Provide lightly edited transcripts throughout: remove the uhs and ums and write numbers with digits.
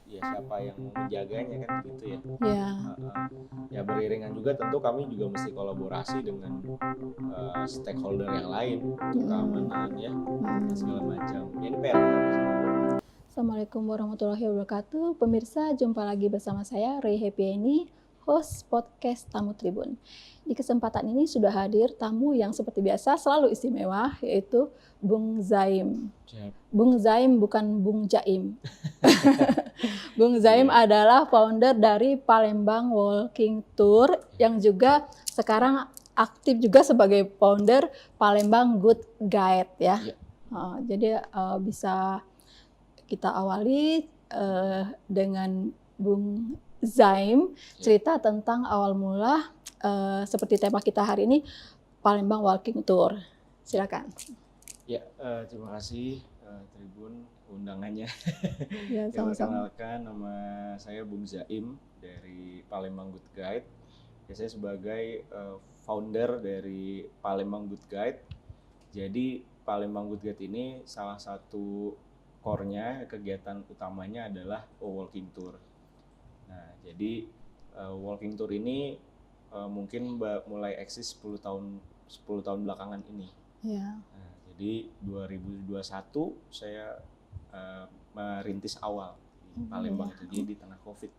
ya siapa yang mau menjaganya kan gitu ya. Ya. Ya beriringan juga tentu kami juga mesti kolaborasi dengan stakeholder yang lain untuk keamanan ya dan segala macam. Ya, ini PR kita bersama. Assalamualaikum warahmatullahi wabarakatuh. Pemirsa, jumpa lagi bersama saya Ray Happyeni, host podcast Tamu Tribun. Di kesempatan ini sudah hadir tamu yang seperti biasa selalu istimewa, yaitu Bung Zaim. Bung Zaim bukan Bung Jaim. Bung Zaim adalah founder dari Palembang Walking Tour yang juga sekarang aktif juga sebagai founder Palembang Good Guide ya. Jadi bisa kita awali dengan Bung Zaim cerita tentang awal mula seperti tema kita hari ini Palembang Walking Tour. Silakan. Ya, terima kasih Tribun undangannya. Ya, sama-sama. Perkenalkan, nama saya Bung Zaim dari Palembang Good Guide. Ya, saya sebagai founder dari Palembang Good Guide. Jadi Palembang Good Guide ini salah satu core-nya, kegiatan utamanya adalah walking tour. Nah, jadi walking tour ini mungkin mulai eksis 10 tahun belakangan ini. Ya. Nah, jadi 2021 saya merintis awal di Palembang itu, jadi di tengah COVID.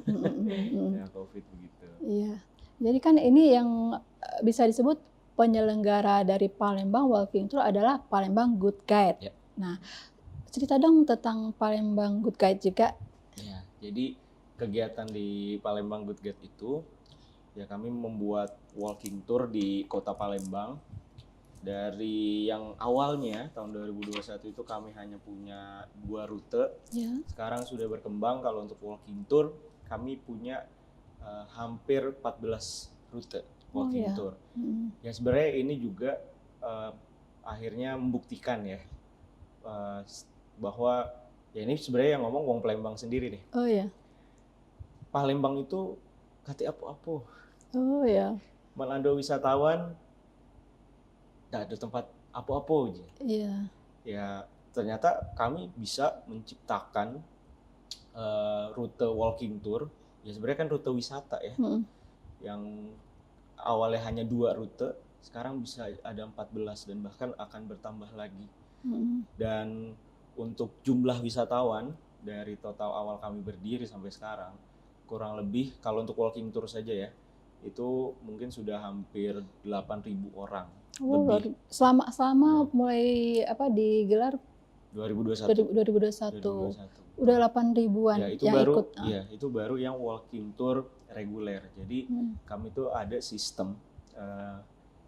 Tengah COVID begitu. Iya. Jadi kan ini yang bisa disebut penyelenggara dari Palembang Walking Tour adalah Palembang Good Guide. Ya. Nah, cerita dong tentang Palembang Good Guide juga. Ya, jadi kegiatan di Palembang Good Guide itu ya kami membuat walking tour di Kota Palembang. Dari yang awalnya tahun 2021 itu kami hanya punya 2 rute. Ya. Sekarang sudah berkembang, kalau untuk walking tour kami punya hampir 14 rute walking tour. Ya sebenarnya ini juga akhirnya membuktikan ya bahwa ya ini sebenarnya yang ngomong wong Palembang sendiri nih. Oh ya. Palembang itu kati apo-apo. Oh ya. Manado wisatawan nggak ada tempat apo-apo aja. Iya. Ya ternyata kami bisa menciptakan rute walking tour. Ya sebenarnya kan rute wisata ya. Yang awalnya hanya 2 rute, sekarang bisa ada 14 dan bahkan akan bertambah lagi. Dan untuk jumlah wisatawan dari total awal kami berdiri sampai sekarang kurang lebih kalau untuk walking tour saja ya itu mungkin sudah hampir 8.000 orang. Oh, lebih. Selama mulai digelar 2021. Udah 8 ribuan ya, itu yang baru, ikut. Ya, itu baru yang walking tour reguler. Jadi kami tuh ada sistem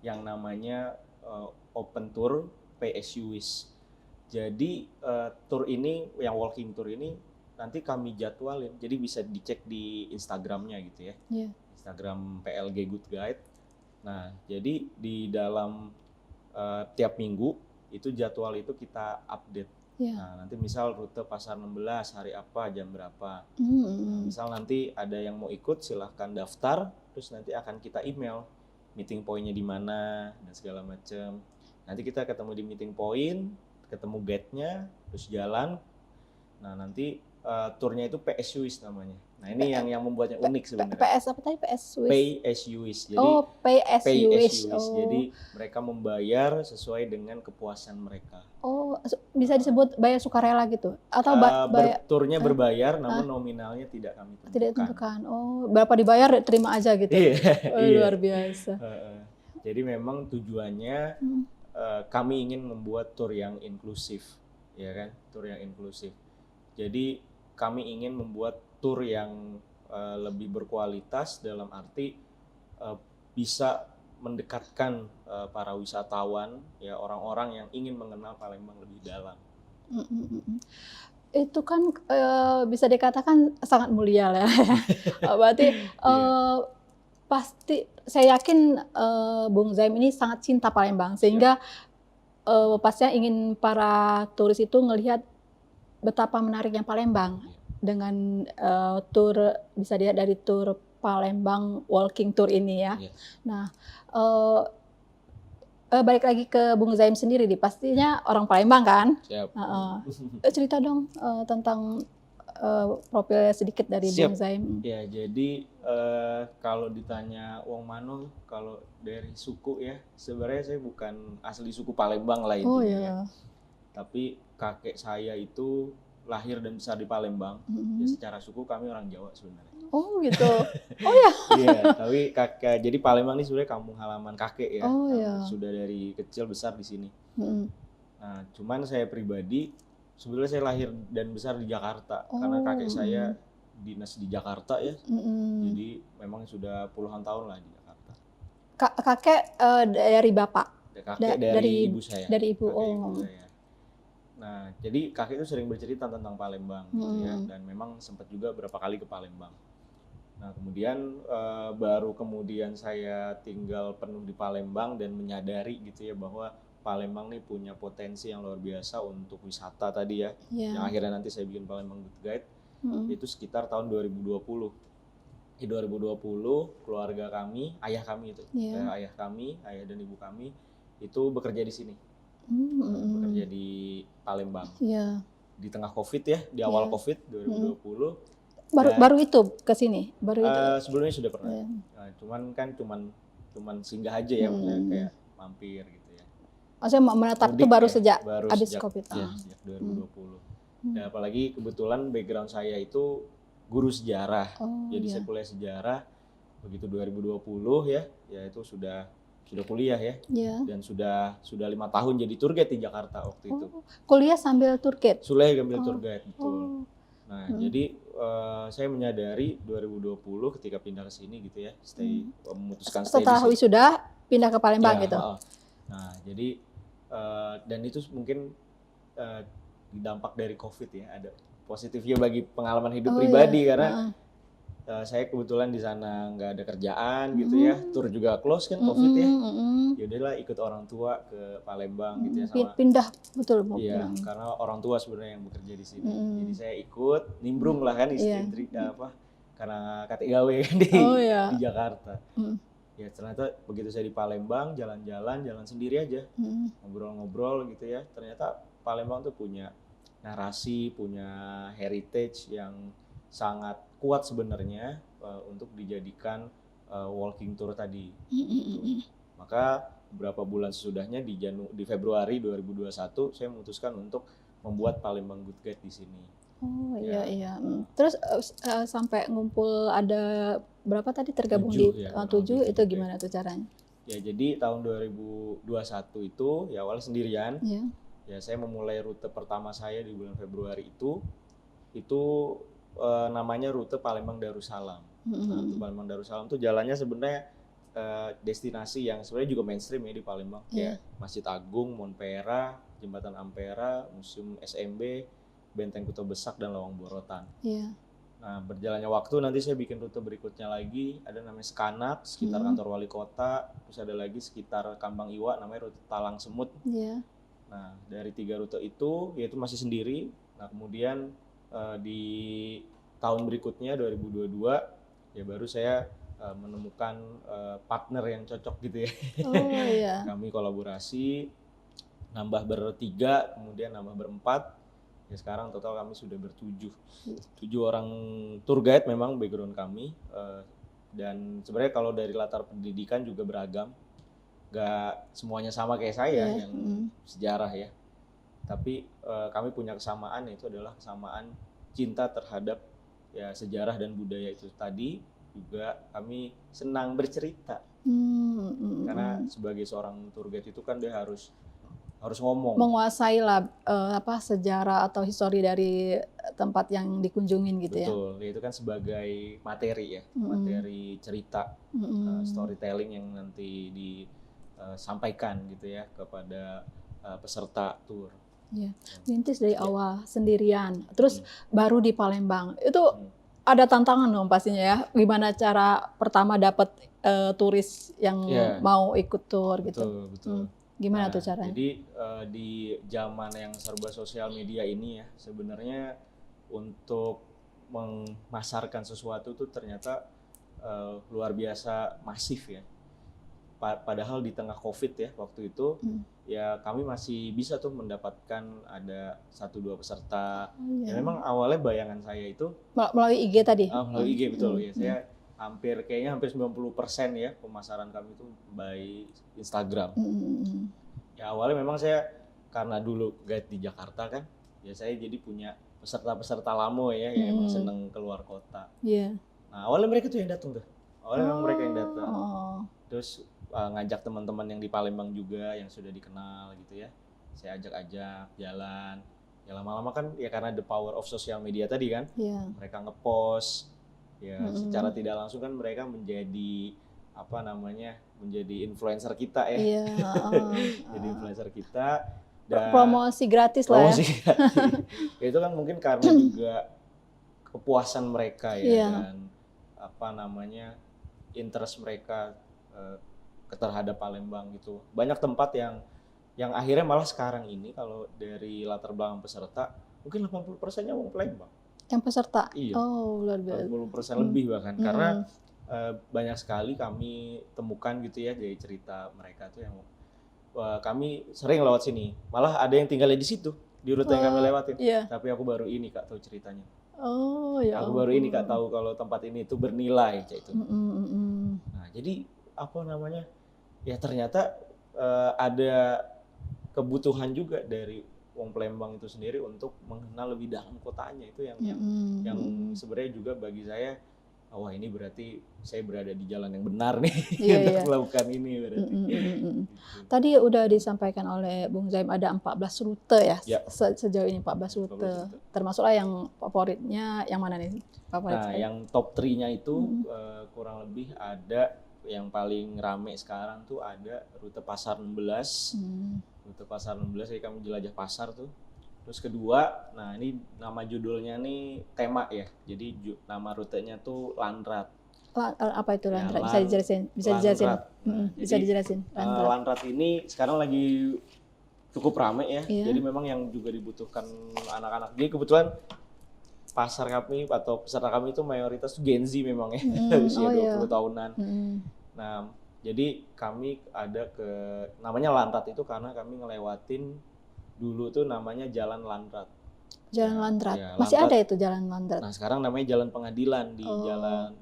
yang namanya open tour pay as you wish. Jadi tour ini, yang walking tour ini nanti kami jadwalin. Jadi bisa dicek di Instagramnya gitu ya. Yeah. Instagram PLG Good Guide. Nah, jadi di dalam tiap minggu itu jadwal itu kita update. Yeah. Nah, nanti misal rute Pasar 16 hari apa, jam berapa. Nah, misal nanti ada yang mau ikut silahkan daftar, terus nanti akan kita email meeting point-nya di mana dan segala macam. Nanti kita ketemu di meeting point, ketemu guide-nya, terus jalan. Nah, nanti turnya itu PSUIS namanya. Nah, ini yang membuatnya unik sebenarnya. PS apa tadi? PSUIS. Pay as you wish. Jadi pay as you wish. Jadi mereka membayar sesuai dengan kepuasan mereka. Oh, bisa disebut bayar sukarela gitu? Atau turnya berbayar, namun nominalnya tidak kami tentukan. Tidak tentukan. Oh, berapa dibayar terima aja gitu. Luar biasa. Jadi memang tujuannya kami ingin membuat tour yang inklusif, ya kan? Tour yang inklusif. Jadi kami ingin membuat tour yang lebih berkualitas dalam arti bisa mendekatkan para wisatawan, ya orang-orang yang ingin mengenal Palembang lebih dalam. Itu kan bisa dikatakan sangat mulia lah. Berarti pasti saya yakin Bung Zaim ini sangat cinta Palembang sehingga pastinya ingin para turis itu ngelihat betapa menariknya Palembang dengan tour, bisa dilihat dari tour Palembang Walking Tour ini ya. Nah, balik lagi ke Bung Zaim sendiri, pastinya orang Palembang kan? Siap. Cerita dong tentang profilnya sedikit dari Siap. Bung Zaim. Ya, jadi kalau ditanya wong mano, kalau dari suku ya, sebenarnya saya bukan asli suku Palembang lah intinya ya. Tapi kakek saya itu lahir dan besar di Palembang. Ya secara suku kami orang Jawa sebenarnya. Oh gitu. Oh ya. Iya, tapi kakek, jadi Palembang ini sebenarnya kampung halaman kakek ya. Oh ya. Sudah dari kecil besar di sini. Nah, cuman saya pribadi sebenarnya saya lahir dan besar di Jakarta karena kakek saya dinas di Jakarta ya. Jadi memang sudah puluhan tahun lah di Jakarta. Kakek dari bapak? Kakek dari ibu saya. Dari ibu. Kakek ibu saya. Nah, jadi kakek itu sering bercerita tentang Palembang gitu ya, dan memang sempat juga berapa kali ke Palembang. Nah, kemudian baru kemudian saya tinggal penuh di Palembang dan menyadari gitu ya bahwa Palembang nih punya potensi yang luar biasa untuk wisata tadi ya. Yang akhirnya nanti saya bikin Palembang Good Guide. Itu sekitar tahun 2020. Di 2020 keluarga kami, ayah kami itu, ayah dan ibu kami itu bekerja di sini. Bekerja di Palembang. Di tengah Covid ya, di awal Covid 2020. Baru itu ke sini? Sebelumnya sudah pernah. Nah, cuman singgah aja ya, maksudnya kayak mampir gitu ya. Maksudnya menetap itu baru sejak habis Covid? Ya, sejak 2020. Dan apalagi kebetulan background saya itu guru sejarah. Jadi saya kuliah sejarah begitu 2020 ya itu sudah kuliah ya. Dan sudah 5 tahun jadi tour guide di Jakarta waktu itu. Kuliah sambil tour guide? Sambil tour guide, betul. Nah, jadi saya menyadari 2020 ketika pindah ke sini gitu ya, memutuskan stay setelah wisuda pindah ke Palembang gitu. Nah, jadi dan itu mungkin dampak dari Covid ya, ada positifnya bagi pengalaman hidup pribadi karena saya kebetulan di sana nggak ada kerjaan gitu ya, tour juga close kan Covid ya. Ya udahlah ikut orang tua ke Palembang gitu ya sama. Pindah betul. Iya, karena orang tua sebenarnya yang bekerja di sini. Jadi saya ikut nimbrung lah kan istri karena kate gawe kan di Jakarta. Ya ternyata begitu saya di Palembang jalan sendiri aja, ngobrol-ngobrol gitu ya. Ternyata Palembang tuh punya narasi, punya heritage yang sangat kuat sebenarnya untuk dijadikan walking tour tadi. Maka beberapa bulan sesudahnya di Februari 2021 saya memutuskan untuk membuat Palembang Good Guide di sini. Oh iya. Terus sampai ngumpul ada berapa tadi tergabung 7 itu gimana tuh caranya? Ya jadi tahun 2021 itu ya awalnya sendirian. Ya saya memulai rute pertama saya di bulan Februari itu namanya rute Palembang Darussalam. Nah, rute Palembang Darussalam tuh jalannya sebenarnya destinasi yang sebenarnya juga mainstream ya di Palembang, kayak Masjid Agung, Monpera, Jembatan Ampera, Museum SMB, Benteng Kuto Besak dan Lawang Borotan. Nah, berjalannya waktu nanti saya bikin rute berikutnya lagi, ada namanya Sekanak sekitar kantor wali kota, terus ada lagi sekitar Kambang Iwa namanya rute Talang Semut. Nah, dari 3 rute itu yaitu masih sendiri. Nah, kemudian di tahun berikutnya 2022 ya baru saya menemukan partner yang cocok gitu ya. Kami kolaborasi, nambah bertiga, kemudian nambah berempat. Ya sekarang total kami sudah ber-7 orang tour guide memang background kami. Dan sebenarnya kalau dari latar pendidikan juga beragam. Gak semuanya sama kayak saya yang sejarah ya. Tapi kami punya kesamaan, yaitu adalah kesamaan cinta terhadap ya sejarah dan budaya itu tadi. Juga kami senang bercerita karena sebagai seorang tour guide itu kan dia harus ngomong, menguasai lah sejarah atau histori dari tempat yang dikunjungin gitu. Betul, ya itu kan sebagai materi ya, materi cerita, storytelling yang nanti disampaikan gitu ya kepada peserta tour. Rintis dari awal sendirian, terus baru di Palembang itu ada tantangan dong pastinya ya. Gimana cara pertama dapat turis yang mau ikut tour gitu? Betul. Gimana tuh caranya? Jadi di zaman yang serba sosial media ini ya, sebenarnya untuk memasarkan sesuatu tuh ternyata luar biasa masif ya. padahal di tengah COVID ya waktu itu, ya kami masih bisa tuh mendapatkan ada 1-2 peserta. Ya memang awalnya bayangan saya itu melalui IG tadi? Melalui IG, betul ya. Saya kayaknya hampir 90% ya pemasaran kami itu by Instagram. Ya awalnya memang saya karena dulu guide di Jakarta kan, ya saya jadi punya peserta-peserta lama ya yang emang seneng keluar kota. Nah awalnya mereka tuh yang datang tuh. Awalnya memang mereka yang datang. Terus ngajak teman-teman yang di Palembang juga yang sudah dikenal gitu ya. Saya ajak-ajak jalan. Ya lama-lama kan ya karena the power of social media tadi kan. Mereka ngepost. Ya secara tidak langsung kan mereka menjadi menjadi influencer kita ya. Jadi influencer kita. Dan promosi gratis lah ya. Gratis. Ya itu kan mungkin karena juga kepuasan mereka ya dan interest mereka terhadap Palembang gitu. Banyak tempat yang akhirnya malah sekarang ini kalau dari latar belakang peserta mungkin 80%-nya orang Palembang. Yang peserta? Iya. Oh, luar biasa. 80% lebih bahkan karena banyak sekali kami temukan gitu ya dari cerita mereka tuh yang kami sering lewat sini. Malah ada yang tinggalnya di situ, di rute yang kami lewatin. Tapi aku baru ini Kak tahu ceritanya. Oh ya. Aku baru ini Kak tahu kalau tempat ini itu bernilai kayak itu. Nah, jadi ya ternyata ada kebutuhan juga dari wong Palembang itu sendiri untuk mengenal lebih dalam kotanya. Itu yang sebenarnya juga bagi saya, wah ini berarti saya berada di jalan yang benar nih untuk melakukan ini berarti. Tadi udah disampaikan oleh Bung Zaim ada 14 rute ya, sejauh ini 14 rute. Termasuklah yang favoritnya yang mana nih? Yang top 3-nya itu kurang lebih ada yang paling rame sekarang tuh ada rute Pasar 16. Rute Pasar 16 jadi kami jelajah pasar tuh. Terus kedua, nah ini nama judulnya nih tema ya. Jadi nama rutenya tuh Landrat. Apa itu Landrat? Bisa dijelasin? Bisa dijelasin. Landrat ini sekarang lagi cukup rame ya. Jadi memang yang juga dibutuhkan anak-anak. Jadi kebetulan pasar kami atau peserta kami itu mayoritas Gen Z memang ya, usia 20 tahunan. Nah, jadi kami ada namanya Landrat itu karena kami ngelewatin dulu tuh namanya Jalan Landrat. Jalan Landrat. Ya, masih Landrat. Ada itu Jalan Landrat. Nah, sekarang namanya Jalan Pengadilan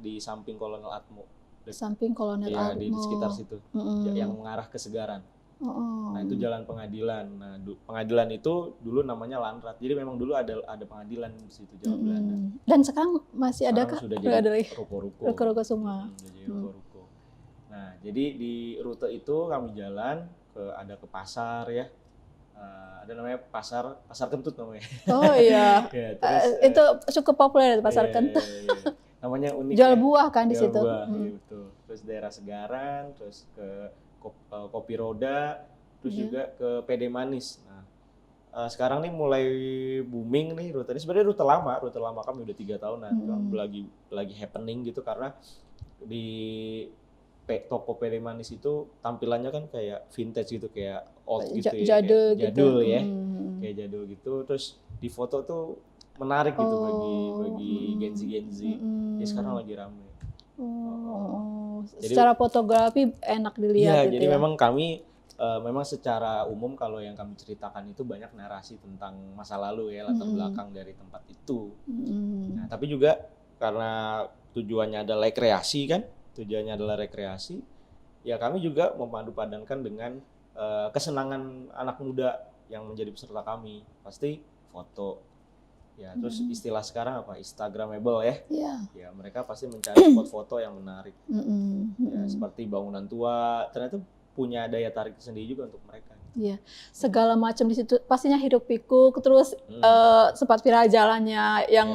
di samping Kolonel Atmo. Samping Kolonel Atmo. Di sekitar situ. Yang mengarah ke Segaran. Nah, itu Jalan Pengadilan. Nah, pengadilan itu dulu namanya Landrat. Jadi memang dulu ada pengadilan di situ Jalan Belanda. Dan sekarang masih ada kah? Sudah jadi ruko-ruko. Ruko-ruko semua. Jadi ruko-ruko. Nah, jadi di rute itu kami jalan ada ke pasar ya. Ada namanya pasar Kentut namanya. Oh iya. Terus, itu cukup populer pasar Kentut. Iya. Namanya unik. Jual buah kan di situ. Jual buah, iya betul. Terus daerah Segaran, terus ke Kopi Roda, terus juga ke PD Manis. Nah, sekarang nih mulai booming nih rute ini. Sebenarnya rute lama kami udah 3 tahunan. Lagi happening gitu karena di toko PD Manis itu tampilannya kan kayak vintage gitu, kayak old gitu ya, jadul gitu. Ya, kayak jadul gitu. Terus di foto tuh menarik gitu bagi Gen Z. Jadi sekarang lagi rame. Jadi, secara fotografi enak dilihat. Iya, jadi memang kami memang secara umum kalau yang kami ceritakan itu banyak narasi tentang masa lalu ya, latar belakang dari tempat itu. Nah, tapi juga karena tujuannya adalah rekreasi, ya kami juga memadu padankan dengan kesenangan anak muda yang menjadi peserta kami. Pasti foto. Ya, terus istilah sekarang apa? Instagramable ya. Ya, mereka pasti mencari spot foto yang menarik. Ya, seperti bangunan tua, ternyata punya daya tarik sendiri juga untuk mereka. Iya, segala macam di situ pastinya hiruk pikuk, terus sempat viral jalannya yang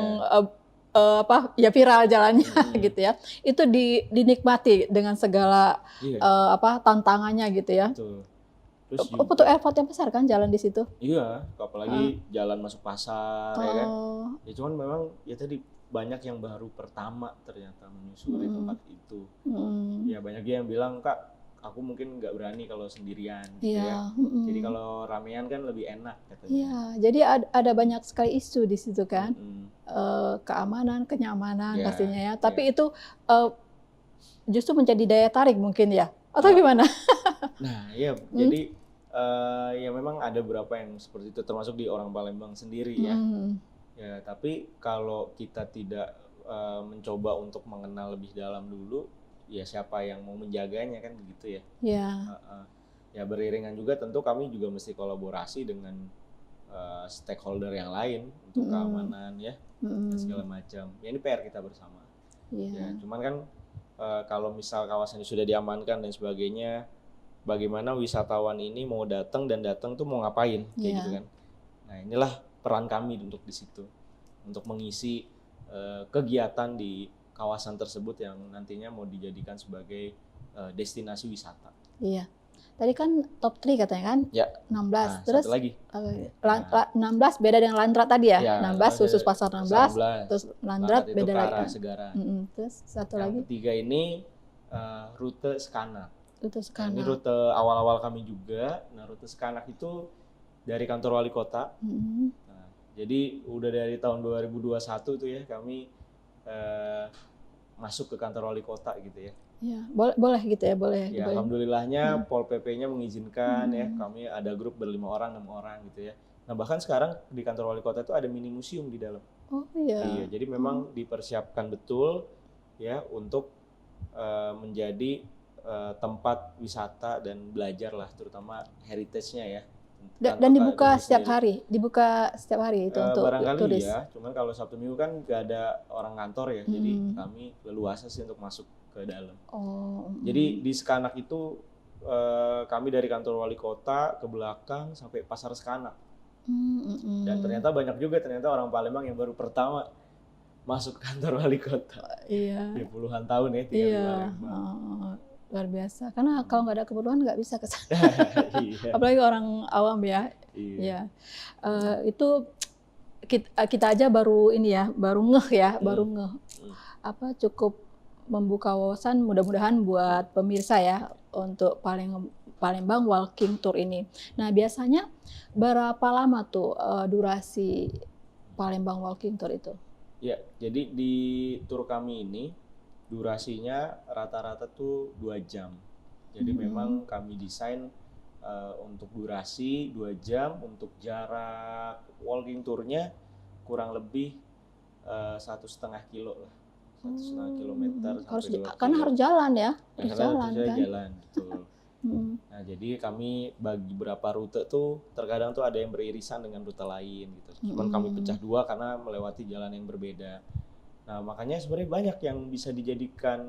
viral jalannya gitu ya. Itu dinikmati dengan segala tantangannya gitu ya. Betul. Terus butuh effort yang besar kan jalan di situ? Iya, apalagi jalan masuk pasar ya kan. Ya cuman memang ya tadi banyak yang baru pertama ternyata menyusuri tempat itu. Ya banyak yang bilang, Kak, aku mungkin nggak berani kalau sendirian gitu ya. Jadi kalau ramean kan lebih enak katanya. Iya, jadi ada banyak sekali isu di situ kan. Keamanan, kenyamanan pastinya ya. Tapi itu justru menjadi daya tarik mungkin ya. Atau gimana? Nah, ya jadi ya memang ada beberapa yang seperti itu termasuk di orang Palembang sendiri ya. Ya, tapi kalau kita tidak mencoba untuk mengenal lebih dalam dulu, ya siapa yang mau menjaganya kan begitu ya. Iya. Ya beriringan juga tentu kami juga mesti kolaborasi dengan stakeholder yang lain untuk keamanan ya dan segala macam. Ya ini PR kita bersama. Ya, cuman kan kalau misal kawasan ini sudah diamankan dan sebagainya, bagaimana wisatawan ini mau datang tuh mau ngapain kayak gitu kan. Nah, inilah peran kami untuk di situ, untuk mengisi kegiatan di kawasan tersebut yang nantinya mau dijadikan sebagai destinasi wisata. Iya. Tadi kan top 3 katanya kan? Ya. 16. Nah, terus satu lagi. 16 beda dengan Landrat tadi ya? Ya 16 khusus pasar 16, terus Landrat beda lagi. Segara. Terus satu yang lagi. Yang ketiga ini rute Sekanak. Rute Sekanak. Nah, ini rute awal-awal kami juga. Nah, rute Sekanak itu dari kantor wali kota. Nah, jadi udah dari tahun 2021 tuh ya kami masuk ke kantor wali kota gitu ya. Ya, boleh gitu ya, boleh. Ya, alhamdulillahnya Pol PP-nya mengizinkan ya. Kami ada grup ber-5 orang, 6 orang gitu ya. Nah, bahkan sekarang di kantor wali kota itu ada mini museum di dalam. Oh iya. Iya, jadi memang dipersiapkan betul ya untuk menjadi tempat wisata dan belajar lah, terutama heritage-nya ya. Dan dibuka setiap hari, itu untuk barangkali turis. Ya, cuman kalau Sabtu Minggu kan gak ada orang kantor ya, jadi kami leluasa sih untuk masuk ke dalam. Jadi di Sekanak itu kami dari kantor wali kota ke belakang sampai pasar Sekanak. Dan ternyata banyak juga orang Palembang yang baru pertama masuk kantor wali kota. Iya. Ya, puluhan tahun ya tinggal di Palembang. Luar biasa. Karena kalau nggak ada keperluan nggak bisa ke sana. Iya. Apalagi orang awam ya. Iya. Itu kita aja baru ini ya, baru ngeh ya, cukup membuka wawasan mudah-mudahan buat pemirsa ya untuk Palembang Walking Tour ini. Nah, biasanya berapa lama tuh durasi Palembang Walking Tour itu? Ya, jadi di tour kami ini durasinya rata-rata tuh 2 jam. Jadi memang kami desain untuk durasi 2 jam, untuk jarak walking tournya kurang lebih 1,5 kilo lah. 1,5 kilometer sampai 2 kilo. Karena harus jalan ya? Harus jalan kan? Jalan, betul. Nah, jadi kami bagi beberapa rute tuh terkadang tuh ada yang beririsan dengan rute lain gitu. Cuman kami pecah 2 karena melewati jalan yang berbeda. Nah, makanya sebenarnya banyak yang bisa dijadikan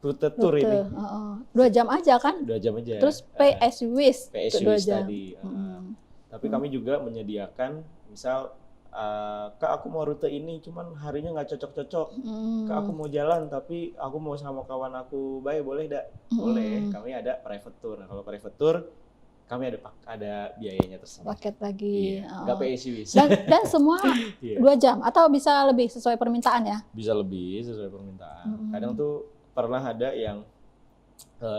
rute tour ini. 2 jam aja kan? 2 jam aja. Terus pay as you wish. Tadi. Tapi kami juga menyediakan, misal, Kak aku mau rute ini, cuman harinya nggak cocok-cocok. Kak aku mau jalan, tapi aku mau sama kawan aku, baik boleh dak? Boleh. Kami ada private tour. Nah, kalau private tour, kami ada biayanya tersendiri. Paket lagi. Nggak pay as you wish. Dan semua 2 jam atau bisa lebih sesuai permintaan ya? Bisa lebih sesuai permintaan. Kadang tuh pernah ada yang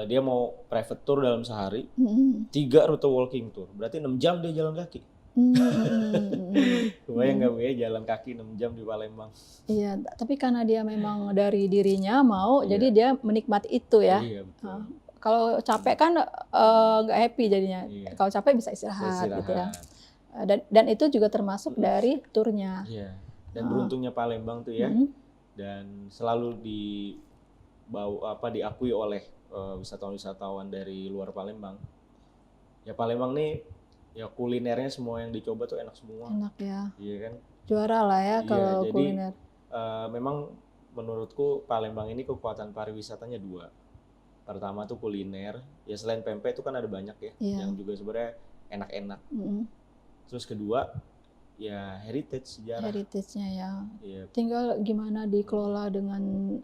dia mau private tour dalam sehari, 3 rute walking tour, berarti 6 jam dia jalan kaki. Kebayang nggak Bu ya jalan kaki 6 jam di Palembang? Iya, tapi karena dia memang dari dirinya mau, jadi dia menikmati itu ya. Iya, betul. Kalau capek kan nggak happy jadinya. Kalau capek bisa istirahat gitu ya. Dan itu juga termasuk dari turnya. Iya. Dan beruntungnya Palembang tuh ya. Dan selalu diakui oleh wisatawan-wisatawan dari luar Palembang. Ya Palembang nih ya kulinernya semua yang dicoba tuh enak semua. Enak ya. Iya kan? Juara lah ya kalau jadi, kuliner. Memang menurutku Palembang ini kekuatan pariwisatanya 2. Pertama tuh kuliner, ya selain pempek itu kan ada banyak ya, yang juga sebenarnya enak-enak. Terus kedua, ya heritage, sejarah. Heritage-nya ya. Tinggal gimana dikelola dengan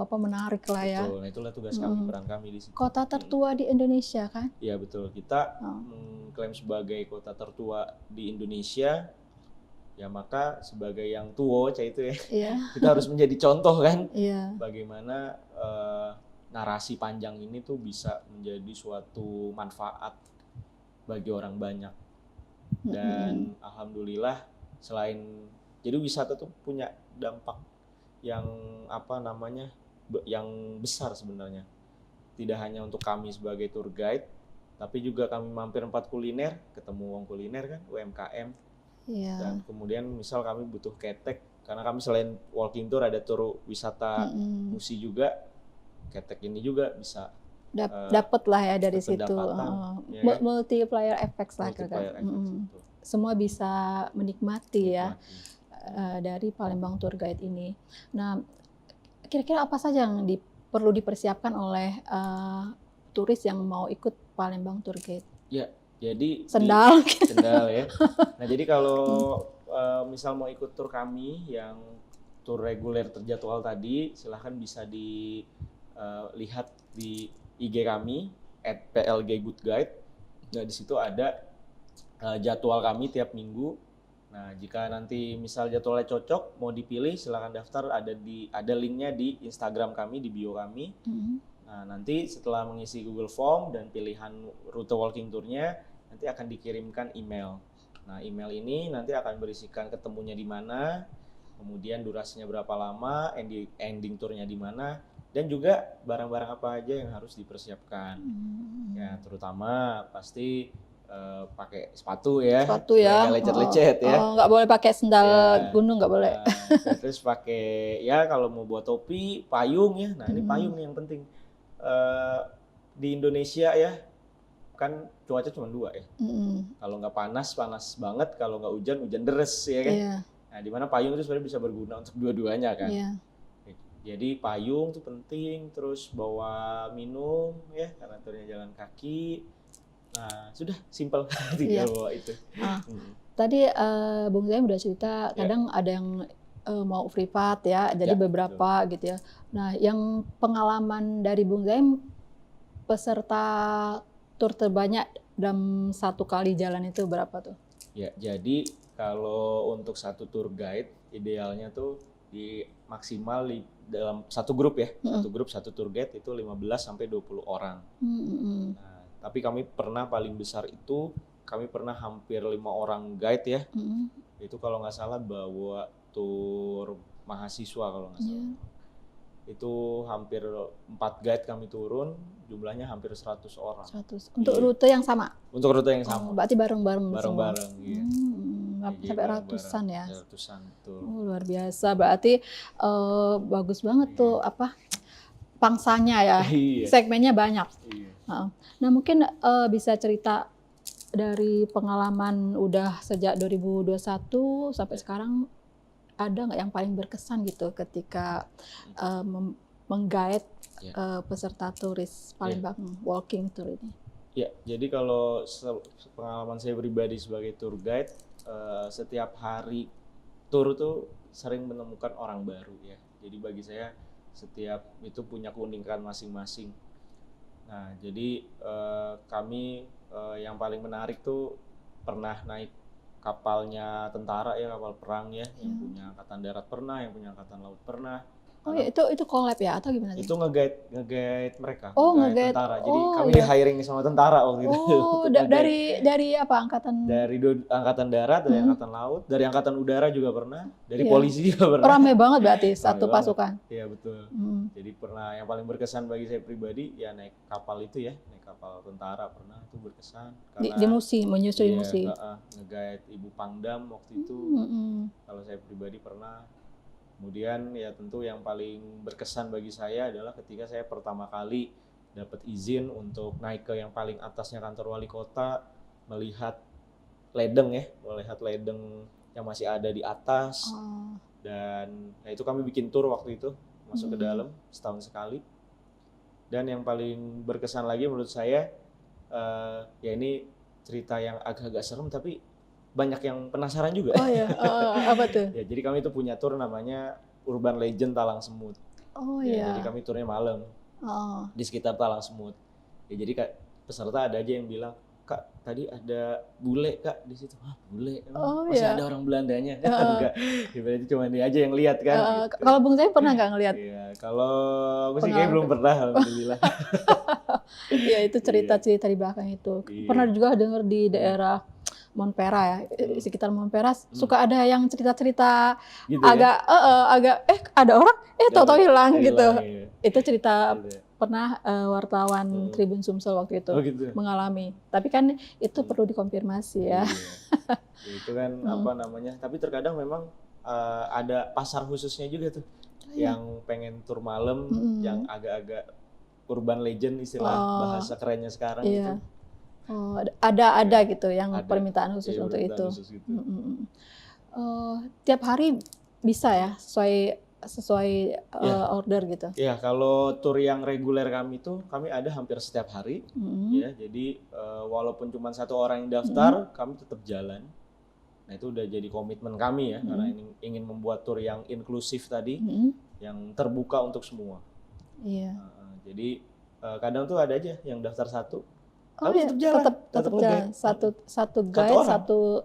menarik lah ya. Betul, nah itulah tugas kami, peran kami di situ. Kota tertua di Indonesia kan? Iya betul, kita mengklaim sebagai kota tertua di Indonesia, ya maka sebagai yang tua itu ya, kita harus menjadi contoh kan, bagaimana narasi panjang ini tuh bisa menjadi suatu manfaat bagi orang banyak. Dan alhamdulillah selain jadi wisata tuh punya dampak yang yang besar sebenarnya. tidak hanya untuk kami sebagai tour guide, tapi juga kami mampir 4 kuliner, ketemu wong kuliner kan, UMKM. Iya. Dan kemudian misal kami butuh ketek, karena kami selain walking tour ada tour wisata musi juga, ketek ini juga bisa dapat lah ya dari situ. Ya kan? Multiplier effects lah Multiplier kan. effects itu. Semua bisa menikmati ya dari Palembang Tour Guide ini. Nah, kira-kira apa saja yang perlu dipersiapkan oleh turis yang mau ikut Palembang Tour Guide? Ya, jadi sendal ya. Nah, jadi kalau misal mau ikut tur kami yang tur reguler terjadwal tadi, silahkan bisa dilihat di IG kami @plggoodguide. Nah, di situ ada jadwal kami tiap minggu. Nah, jika nanti misal jadwalnya cocok, mau dipilih, silahkan daftar. Ada linknya di Instagram kami, di bio kami. Nah, nanti setelah mengisi Google Form dan pilihan rute walking tour-nya, nanti akan dikirimkan email. Nah, email ini nanti akan berisikan ketemunya di mana, kemudian durasinya berapa lama, ending tour-nya di mana, dan juga barang-barang apa aja yang harus dipersiapkan. Ya, terutama pasti pakai sepatu ya. Sepatu ya. Nggak lecet-lecet ya. Nggak boleh pakai sendal gunung, nggak boleh. Terus pakai ya kalau mau buat topi, payung ya. Nah, ini payung nih yang penting. Di Indonesia ya kan cuaca cuma 2 ya. Kalau nggak panas banget, kalau nggak hujan deres ya kan. Nah, di mana payung itu sebenarnya bisa berguna untuk dua-duanya kan. Jadi payung itu penting, terus bawa minum ya karena turnya jalan kaki. Nah, sudah simpel tinggal bawa itu. Tadi Bung Zaim udah cerita, kadang ada yang mau privat ya, jadi beberapa gitu ya. Nah, yang pengalaman dari Bung Zaim, peserta tur terbanyak dalam satu kali jalan itu berapa tuh? Ya, jadi kalau untuk satu tour guide, idealnya tuh maksimal dalam satu grup ya, satu grup satu tour guide itu 15-20 orang. Nah, tapi kami pernah paling besar itu, kami pernah hampir 5 orang guide ya. Itu kalau nggak salah bawa tur mahasiswa kalau nggak salah. Itu hampir 4 guide kami turun, jumlahnya hampir 100 orang. 100. Untuk rute yang sama? Untuk rute yang sama. Berarti bareng-bareng semua? Bareng-bareng, iya. Sampai ratusan ya? Ratusan, betul. Luar biasa, berarti bagus banget tuh pangsanya ya, segmennya banyak. Nah, mungkin bisa cerita dari pengalaman udah sejak 2021 sampai sekarang, ada nggak yang paling berkesan gitu ketika meng-guide peserta turis Palembang Walking Tour ini? Ya, jadi kalau pengalaman saya pribadi sebagai tour guide, setiap hari tour tuh sering menemukan orang baru ya. Jadi bagi saya setiap itu punya keunikan masing-masing. Nah, jadi kami yang paling menarik tuh pernah naik kapalnya tentara ya, kapal perang ya, yang punya angkatan darat pernah, yang punya angkatan laut pernah. Oh ya, itu collab ya atau gimana? Itu nge-guide mereka, nge-guide tentara. Jadi kami di-hiring sama tentara waktu itu. Oh, dari apa angkatan? Dari angkatan darat, dari angkatan laut, dari angkatan udara juga pernah, dari polisi juga pernah. Ramai banget berarti satu pasukan. Iya, betul. Jadi pernah yang paling berkesan bagi saya pribadi ya naik kapal itu ya, naik kapal tentara pernah, itu berkesan. Karena di Musi, menyusuri Musi. Nge-guide Ibu Pangdam waktu itu. Kalau saya pribadi pernah. Kemudian ya tentu yang paling berkesan bagi saya adalah ketika saya pertama kali dapat izin untuk naik ke yang paling atasnya kantor wali kota, melihat ledeng yang masih ada di atas. Dan itu kami bikin tour waktu itu, masuk ke dalam setahun sekali. Dan yang paling berkesan lagi menurut saya, ya ini cerita yang agak-agak serem tapi banyak yang penasaran juga. Oh ya, apa tuh? Ya, jadi kami itu punya tour namanya Urban Legend Talang Semut. Oh ya. ya. Jadi kami turnya malam di sekitar Talang Semut. Ya, jadi peserta ada aja yang bilang, Kak tadi ada bule Kak di situ. Ah, bule? Masih ada orang Belandanya? Enggak. Ya, berarti cuma dia aja yang lihat kan. Gitu. Kalau Bung Zaim pernah nggak ngelihat? Iya, kalau aku sih kayaknya belum pernah, alhamdulillah. Iya, itu cerita-cerita di belakang itu. Pernah juga dengar di daerah Montpera ya, sekitar Montpera suka ada yang cerita-cerita gitu agak ada orang tahu-tahu hilang gitu. Iya. Itu cerita pernah wartawan Tribun Sumsel waktu itu mengalami. Tapi kan itu perlu dikonfirmasi ya. Ya, itu kan apa namanya? Tapi terkadang memang ada pasar khususnya juga tuh, yang pengen tur malam, yang agak-agak urban legend istilah bahasa kerennya sekarang gitu. Oh, ada gitu yang permintaan khusus untuk itu. Khusus gitu. Tiap hari bisa ya sesuai order gitu. Ya, kalau tur yang reguler kami tuh kami ada hampir setiap hari. Ya, jadi walaupun cuma 1 orang yang daftar, kami tetap jalan. Nah, itu udah jadi komitmen kami ya, karena ingin membuat tur yang inklusif tadi, yang terbuka untuk semua. Iya. Jadi kadang tuh ada aja yang daftar 1. Oh iya, tetap jalan. Satu guide,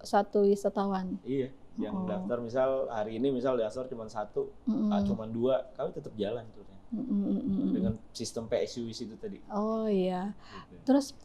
satu wisatawan. Iya. Yang daftar misal hari ini daftar cuma 1, cuma 2, kami tetap jalan turnya. Dengan sistem PSUIS itu tadi. Oh iya. Gitu. Terus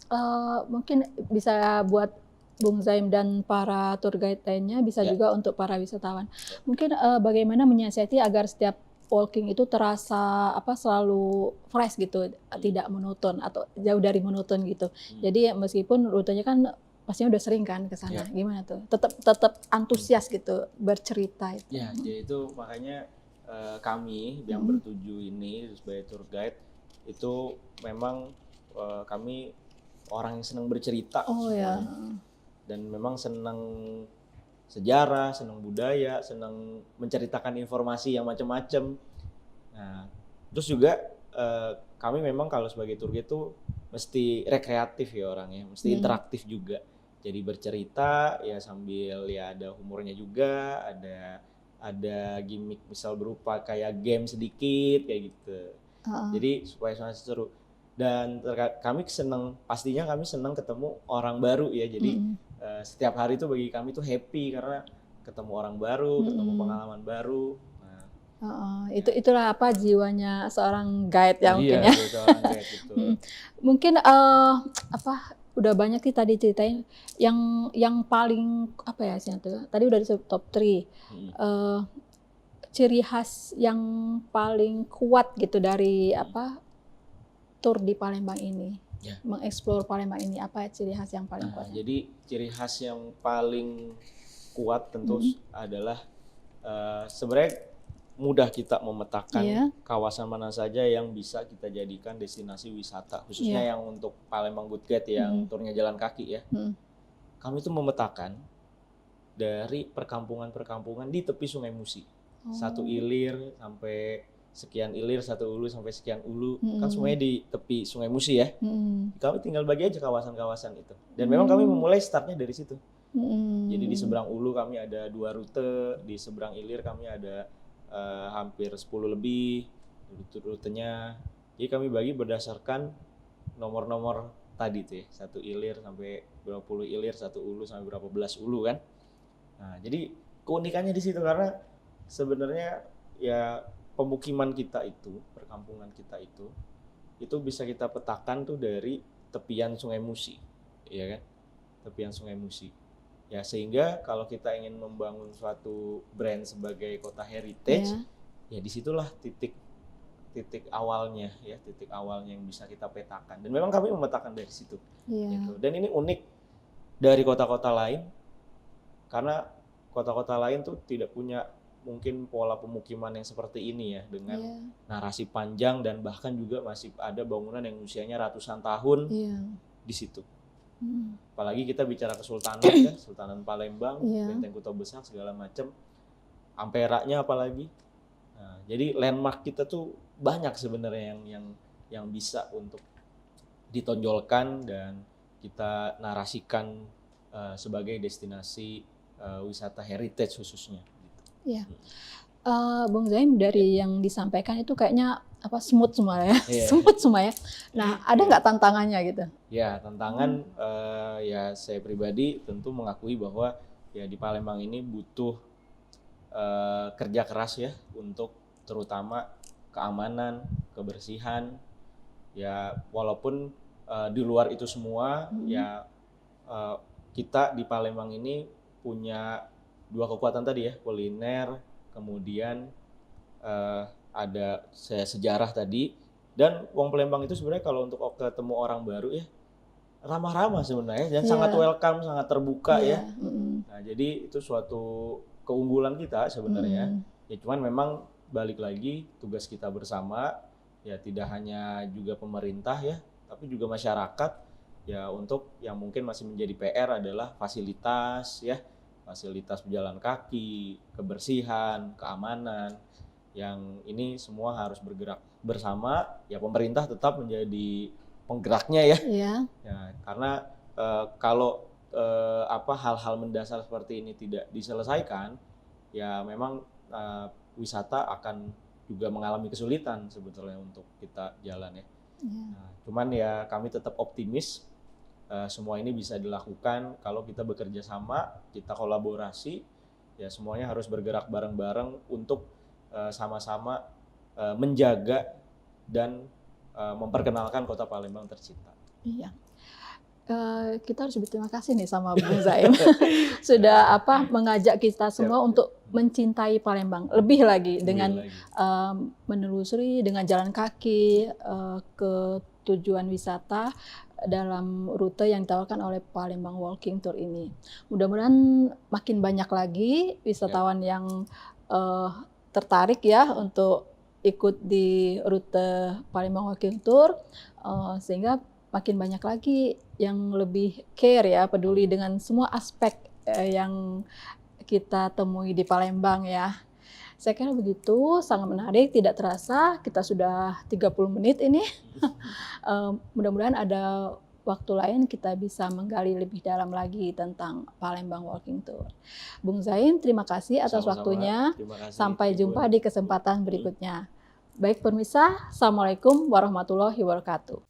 mungkin bisa buat Bung Zaim dan para tour guide lainnya, bisa juga untuk para wisatawan. Mungkin bagaimana menyiasati agar setiap walking itu terasa selalu fresh gitu, tidak monoton atau jauh dari monoton gitu. Jadi meskipun rutenya kan pastinya udah sering kan ke sana, gimana tuh? Tetap antusias gitu bercerita itu. Ya, jadi itu makanya kami yang bertuju ini sebagai tour guide itu memang kami orang yang senang bercerita. Oh ya. Dan memang senang sejarah, senang budaya, senang menceritakan informasi yang macam-macam. Nah, terus juga kami memang kalau sebagai tour guide itu mesti rekreatif ya orangnya, mesti interaktif juga. Jadi bercerita ya sambil ya ada humornya juga, ada gimmick misal berupa kayak game sedikit kayak gitu. Jadi supaya seru. Dan kami pastinya kami senang ketemu orang baru ya. Jadi setiap hari itu bagi kami tuh happy karena ketemu orang baru, ketemu pengalaman baru. Itulah jiwanya seorang guide ya mungkin ya. Iya, seorang guide itu. Mungkin udah banyak sih tadi ceritain yang paling tadi udah disebut top 3. Ciri khas yang paling kuat gitu dari tur di Palembang ini. Mengeksplor Palembang ini, apa ciri khas yang paling kuat? Jadi ciri khas yang paling kuat tentu adalah sebenarnya mudah kita memetakan kawasan mana saja yang bisa kita jadikan destinasi wisata, khususnya yang untuk Palembang Good Guide yang turnya jalan kaki ya. Kami tuh memetakan dari perkampungan-perkampungan di tepi Sungai Musi. 1 ilir sampai sekian ilir, 1 ulu sampai sekian ulu, kan semuanya di tepi Sungai Musi ya. Kami tinggal bagi aja kawasan-kawasan itu. Dan memang kami memulai startnya dari situ. Jadi di seberang ulu kami ada 2 rute, di seberang ilir kami ada hampir 10 lebih rutenya. Jadi kami bagi berdasarkan nomor-nomor tadi tuh ya, 1 ilir sampai berapa puluh ilir, 1 ulu sampai berapa belas ulu kan. Nah, jadi keunikannya di situ karena sebenarnya ya pemukiman kita itu, perkampungan kita itu bisa kita petakan tuh dari tepian Sungai Musi, ya kan? Tepian Sungai Musi. Ya sehingga kalau kita ingin membangun suatu brand sebagai kota heritage, ya disitulah titik awalnya ya, titik awalnya yang bisa kita petakan. Dan memang kami memetakan dari situ. Gitu. Dan ini unik dari kota-kota lain, karena kota-kota lain tuh tidak punya mungkin pola pemukiman yang seperti ini ya, dengan narasi panjang dan bahkan juga masih ada bangunan yang usianya ratusan tahun di situ. Apalagi kita bicara Kesultanan ya, Sultanan Palembang, Benteng Kota Besar segala macam, Amperaknya apalagi. Nah, jadi landmark kita tuh banyak sebenarnya yang bisa untuk ditonjolkan dan kita narasikan sebagai destinasi wisata heritage khususnya. Iya. Bung Zaim, dari yang disampaikan itu kayaknya smooth semua ya, smooth semua ya. Nah, ada nggak tantangannya gitu? Ya, tantangan ya saya pribadi tentu mengakui bahwa ya di Palembang ini butuh kerja keras ya untuk terutama keamanan, kebersihan. Ya, walaupun di luar itu semua ya kita di Palembang ini punya 2 kekuatan tadi ya, kuliner, kemudian ada sejarah tadi, Dan Wong Palembang itu sebenarnya kalau untuk ketemu orang baru ya ramah-ramah sebenarnya dan sangat welcome, sangat terbuka ya. Nah, jadi itu suatu keunggulan kita sebenarnya. Ya cuman memang balik lagi tugas kita bersama ya tidak hanya juga pemerintah ya, tapi juga masyarakat ya untuk yang mungkin masih menjadi PR adalah fasilitas ya, fasilitas pejalan kaki, kebersihan, keamanan. Yang ini semua harus bergerak bersama ya, pemerintah tetap menjadi penggeraknya ya. Ya karena kalau hal-hal mendasar seperti ini tidak diselesaikan ya memang wisata akan juga mengalami kesulitan sebetulnya untuk kita jalan ya. Nah, cuman ya kami tetap optimis semua ini bisa dilakukan kalau kita bekerja sama, kita kolaborasi ya, semuanya harus bergerak bareng-bareng untuk sama-sama menjaga dan memperkenalkan Kota Palembang tercinta. Iya. Kita harus berterima kasih nih sama Bung Zaim sudah mengajak kita semua untuk mencintai Palembang lebih lagi dengan menelusuri dengan jalan kaki ke tujuan wisata dalam rute yang ditawarkan oleh Palembang Walking Tour ini. Mudah-mudahan makin banyak lagi wisatawan yang tertarik ya untuk ikut di rute Palembang Walking Tour, sehingga makin banyak lagi yang lebih care ya, peduli dengan semua aspek yang kita temui di Palembang ya. Saya kira begitu, sangat menarik, tidak terasa kita sudah 30 menit ini. Mudah-mudahan ada waktu lain kita bisa menggali lebih dalam lagi tentang Palembang Walking Tour. Bung Zaim, terima kasih atas waktunya. Sampai jumpa di kesempatan berikutnya. Baik pemirsa, Assalamualaikum warahmatullahi wabarakatuh.